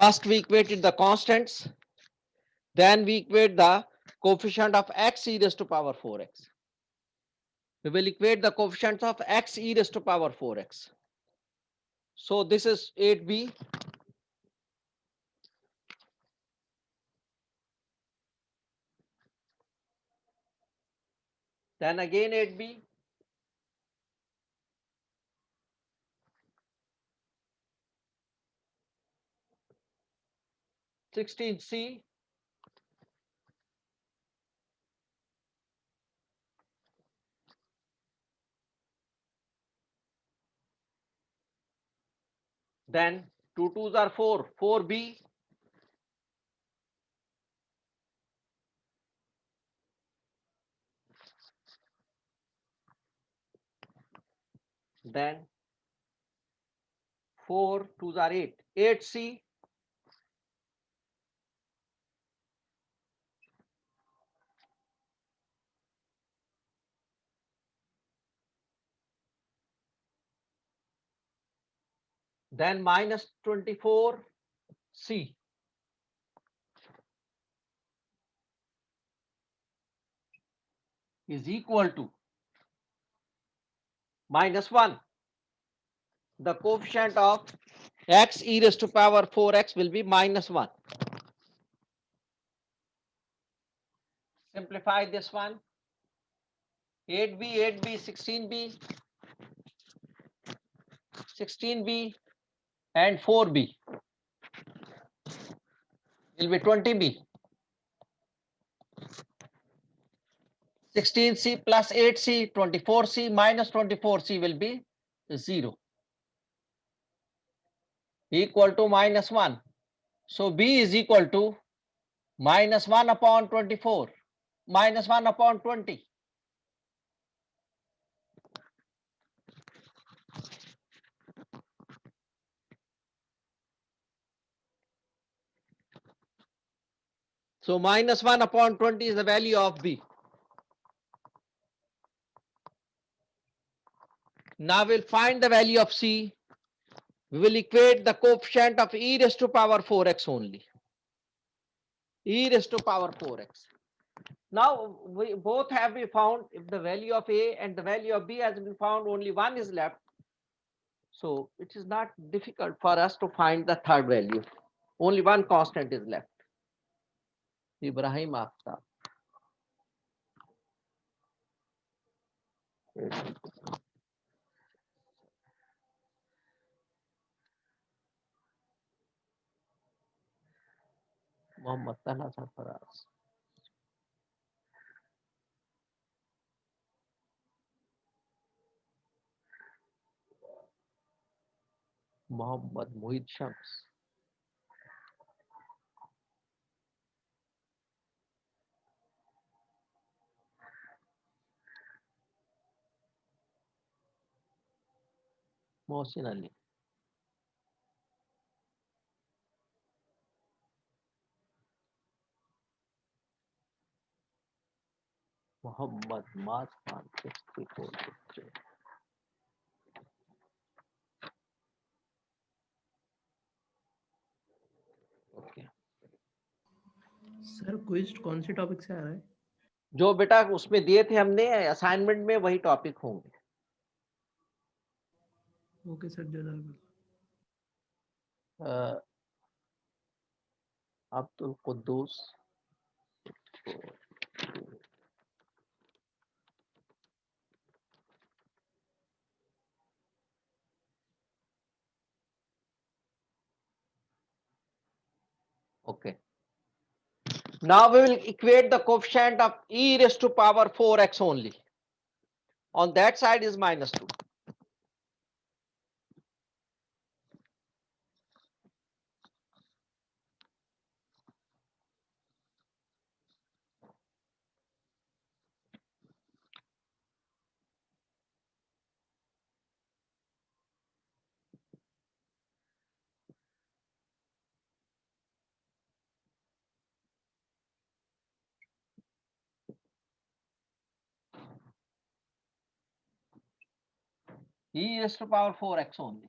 First we equated the constants, then we equate the coefficient of x e raised to power 4x. We will equate the coefficients of x e raised to power 4x. So this is 8b. Then again 8b. 16c. Then 2 2s are 4, 4b. Then 4 2s are 8, 8c. Then minus 24c is equal to minus 1. The coefficient of x e raised to power 4x will be minus 1. Simplify this one. 8b, 8b, 16b, 16b, and 4b will be 20b. 16c plus 8c, 24c minus 24c will be 0, equal to minus 1. So b is equal to minus 1 upon 24, minus 1 upon 20. So minus 1 upon 20 is the value of b. Now we'll find the value of c. We will equate the coefficient of e raised to power 4x only. E raised to power 4x. Now we both have been found. If the value of a and the value of b has been found, only one is left. So it is not difficult for us to find the third value. Only one constant is left. Ibrahim Aftab. Muhammad Talha Sarfaraz. Muhammad Muhid Shams. Mohsin Ali. Muhammad Mas Khan 6463. Okay. Sir quiz कौन से topic से आ रहा है? जो बेटा उसमें दिए थे हमने असाइनमेंट में वही टॉपिक होंगे. ओके सर, जजाकल्लाह. Abdul Quddus. Okay. Now we will equate the coefficient of e raised to power 4x only. On that side is minus 2. E raised to power 4x only.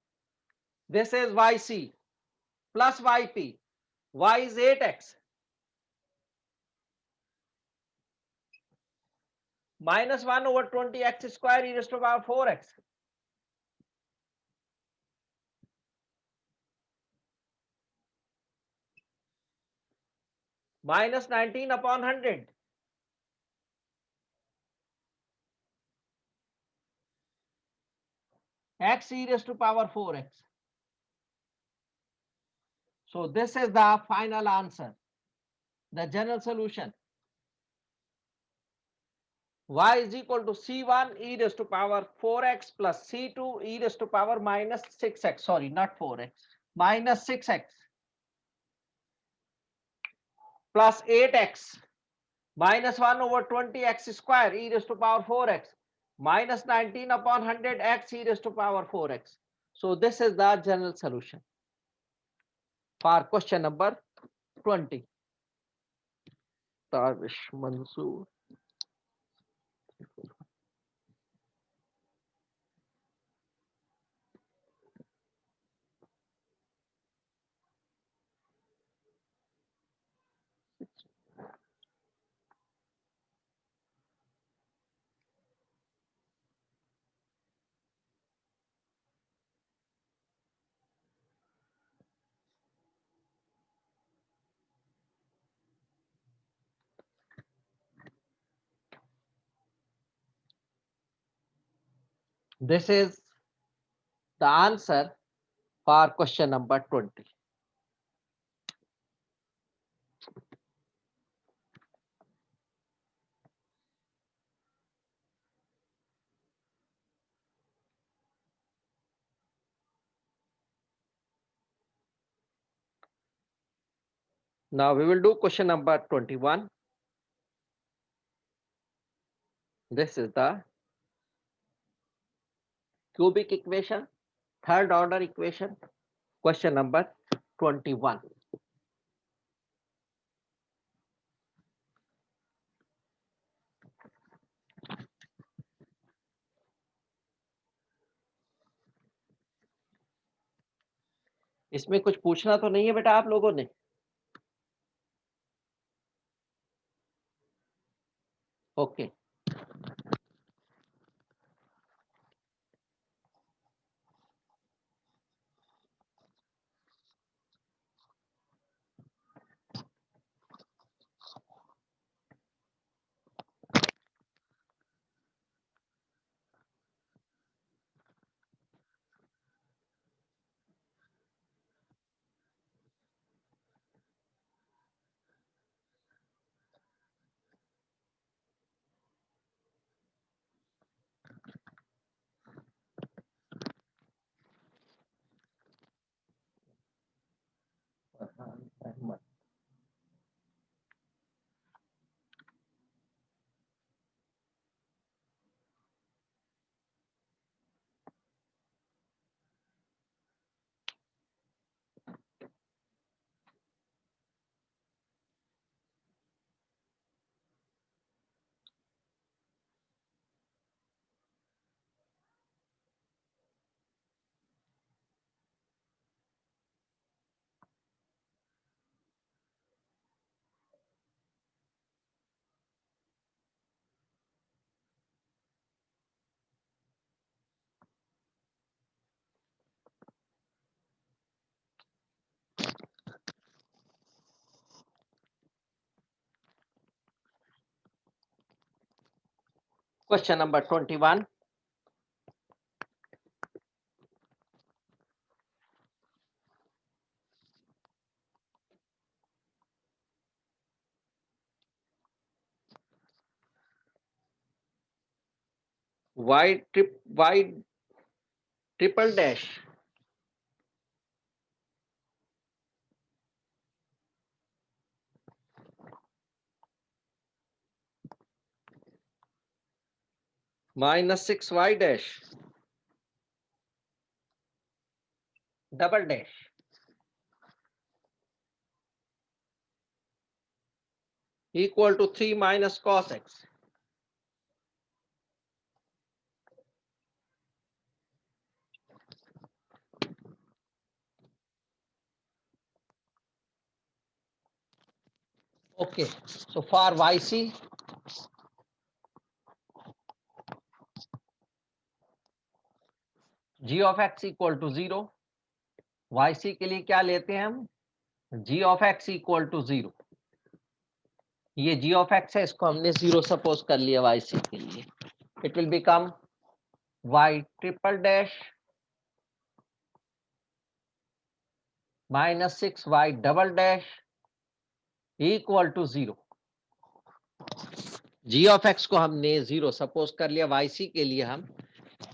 This is yc plus yp. Y is 8x minus 1 over 20x square e raised to power 4x. Minus 19 upon 100. X e raised to power 4x. So this is the final answer, the general solution. Y is equal to C1 e raised to power 4x plus C2 e raised to power minus 6x. Sorry, not 4x. Minus 6x plus 8x minus 1 over 20x square e raised to power 4x minus 19 upon 100x e raised to power 4x. So this is the general solution for question number 20. Tavish Mansoor. This is the answer for question number 20. Now we will do question number 21. This is the cubic equation, third order equation, question number 21. इसमें कुछ पूछना तो नहीं है बेटा आप लोगों ने? Okay question number 21. Y triple dash minus 6y dash double dash equal to 3 minus cos x. Okay, so for YC, g of x equal to 0, YC के लिए क्या लेते हैं हम, g of x equal to 0, ये g of x है, इसको हमने 0 सपोज कर लिया YC के लिए. It will become y triple dash minus 6y double dash equal to 0. g of x को हमने 0 सपोज कर लिया, YC के लिए हम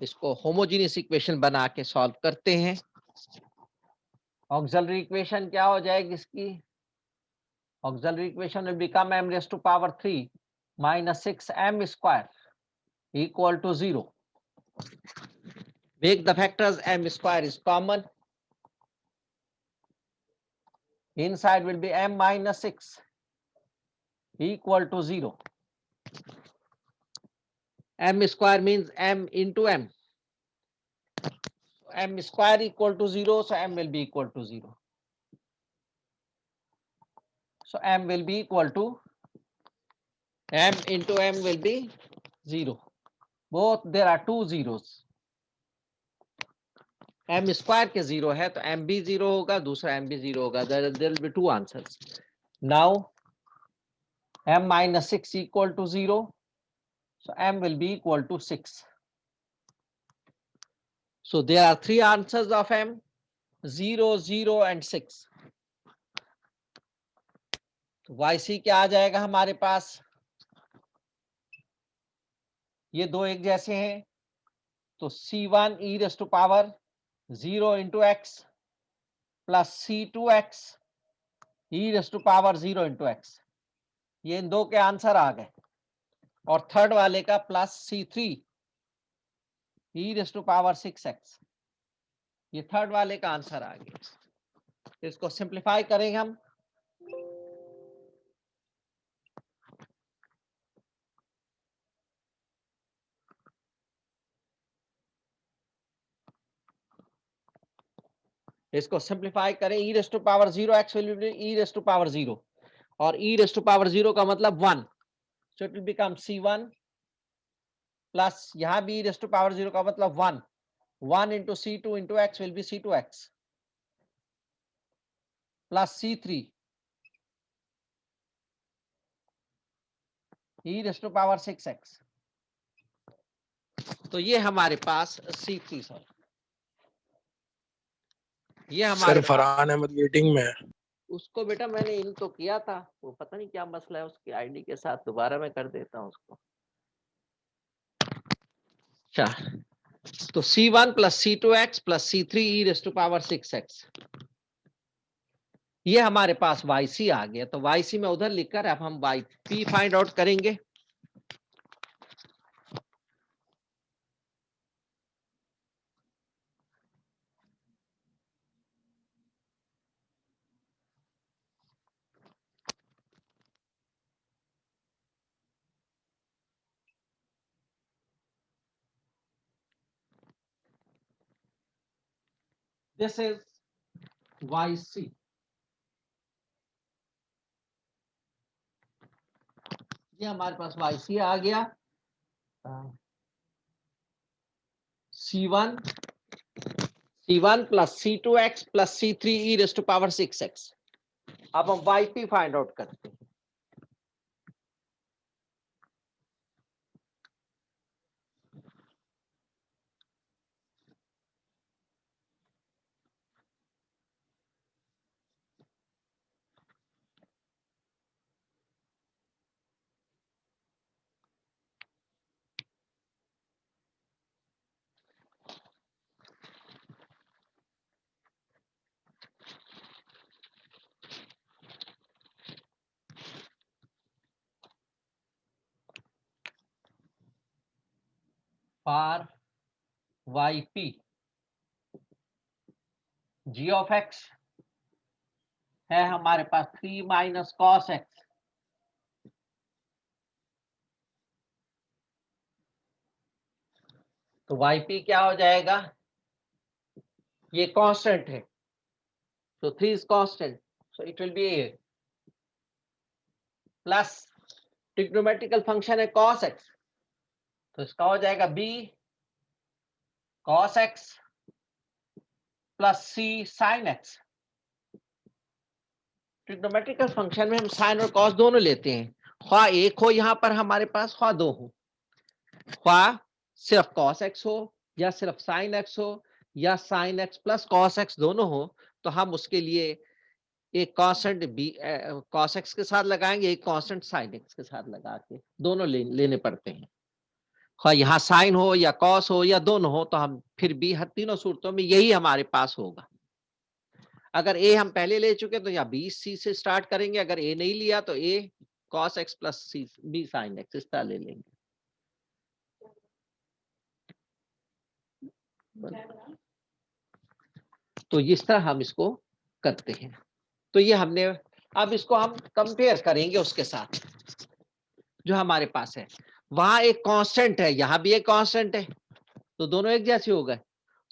इसको होमोजेनियस इक्वेशन बना के सॉल्व करते हैं. ऑक्सिलरी इक्वेशन क्या हो जाएगी इसकी, auxiliary equation will become m raised to power 3 minus 6m square equal to 0. Make the factors m square is common. Inside will be m minus 6 equal to 0. M square means m into m. M square equal to 0, so m will be equal to 0. So m will be equal to, m into m will be 0. Both there are two zeros. m square के 0 है तो m भी 0 होगा, दूसरा m भी 0 होगा. There will be two answers. Now m minus 6 equal to 0, so m will be equal to 6. So there are three answers of m, 0, 0 and 6. तो YC क्या आ जाएगा हमारे पास, ये दो एक जैसे हैं तो C1 e raised to power 0 into x plus C2x e raised to power 0 into x, ये इन दो के आंसर आ गए. और थर्ड वाले का plus C3 e raised to power 6x, ये थर्ड वाले का आंसर आ गया. इसको सिंप्लीफाई करेंगे हम. इसको सिंप्लीफाई करें, e raised to power 0x will be e raised to power 0 और e raised to power 0 का मतलब 1, so it will become C1 plus यहां भी e raised to power 0 का मतलब 1 into C2 into x will be C2x plus C3 e raised to power 6x. तो ये हमारे पास C3 सर, ये हमारे सर फरहान अहमद वेटिंग में है. उसको बेटा मैंने इन तो किया था, वो पता नहीं क्या मसला है उसकी आईडी के साथ, दोबारा मैं कर देता हूँ उसको. अच्छा, तो C1 plus C2x plus C3 e raised to power 6x, ये हमारे पास YC आ गया. तो YC में उधर लिखकर अब हम YP फाइंड आउट करेंगे. This is YC. ये हमारे पास YC आ गया. C1 plus C2x plus C3 e raised to power 6x. अब हम YP फाइंड आउट करते हैं. For YP g of x है हमारे पास 3 माइनस cos x, तो YP क्या हो जाएगा, ये कांस्टेंट है, so 3 is constant, so it will be plus trigonometrical function है cos x, तो इसका हो जाएगा b cos x plus c sin x। Trigonometrical function में हम साइन और कॉस दोनों लेते हैं, ख्वा एक हो यहां पर हमारे पास, ख्वा दो हो, ख्वा सिर्फ cos x हो या सिर्फ sin x हो या sin x plus cos x दोनों हो, तो हम उसके लिए एक कांस्टेंट बी cos x के साथ लगाएंगे, एक कांस्टेंट sin x के साथ लगा के दोनों लेने पड़ते हैं। ख्वा यहाँ साइन हो या कॉस हो या दोनों हो, तो हम फिर भी हर तीनों सूरतों में यही हमारे पास होगा। अगर ए हम पहले ले चुके तो या बी सी से स्टार्ट करेंगे, अगर ए नहीं लिया तो a cos x plus c b sine x इस तरह ले लेंगे। तो इस तरह हम इसको करते हैं। तो ये हमने, अब इसको हम कंपेयर करेंगे उसके साथ जो हमारे पास है। वहां एक कांस्टेंट है, यहां भी एक कांस्टेंट है, तो दोनों एक जैसे हो गए।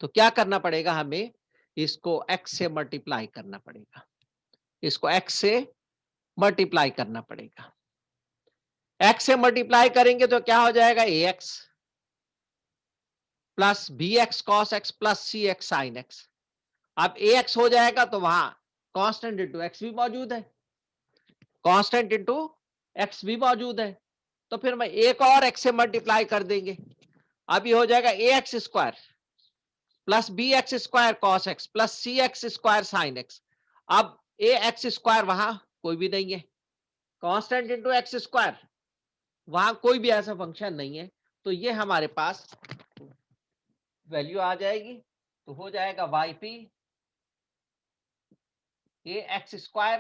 तो क्या करना पड़ेगा, हमें इसको x से मल्टीप्लाई करना पड़ेगा, इसको x से मल्टीप्लाई करना पड़ेगा। x से मल्टीप्लाई करेंगे तो क्या हो जाएगा, ax plus bx cos x plus cx sin x। अब ax हो जाएगा तो वहां कांस्टेंट इंटू x भी मौजूद है, कांस्टेंट इंटू x भी मौजूद है, तो फिर मैं एक और x से मल्टीप्लाई कर देंगे। अब ये हो जाएगा ax square plus bx square cos x plus cx square sin x। अब ax स्क्वायर वहां कोई भी नहीं है, कांस्टेंट इंटू x स्क्वायर, वहां कोई भी ऐसा फंक्शन नहीं है, तो ये हमारे पास वैल्यू आ जाएगी। तो हो जाएगा yp ax स्क्वायर,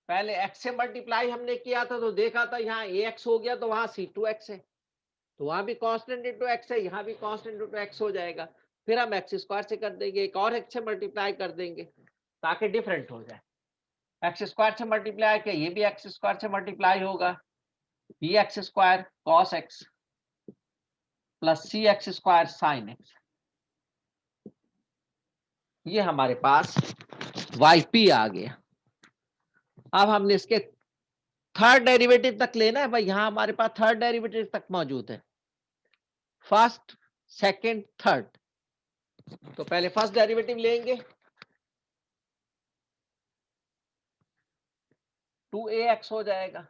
पहले x से मल्टीप्लाई हमने किया था तो देखा था यहाँ ax हो गया, तो वहां c2x है, तो वहां भी कांस्टेंट इंटू x है, यहाँ भी कांस्टेंट इंटू x हो जाएगा। फिर हम x स्क्वायर से कर देंगे, एक और x से मल्टीप्लाई कर देंगे ताकि डिफरेंट हो जाए। x स्क्वायर से मल्टीप्लाई किया, ये भी x स्क्वायर से मल्टीप्लाई होगा, bx square cos x plus cx square sin x। ये हमारे पास yp आ गया। अब हमने इसके थर्ड डेरिवेटिव तक लेना है भाई, यहां हमारे पास थर्ड डेरिवेटिव तक मौजूद है, फर्स्ट सेकंड थर्ड। तो पहले फर्स्ट डेरिवेटिव लेंगे, 2ax हो जाएगा,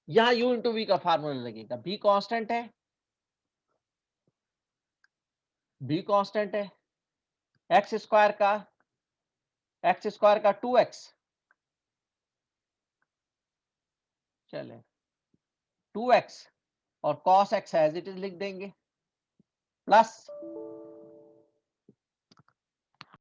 यहां u इंटू वी का फार्मूला लगेगा, b कांस्टेंट है, b कांस्टेंट है, x स्क्वायर का 2x, चले 2x और cos x as it is लिख देंगे, प्लस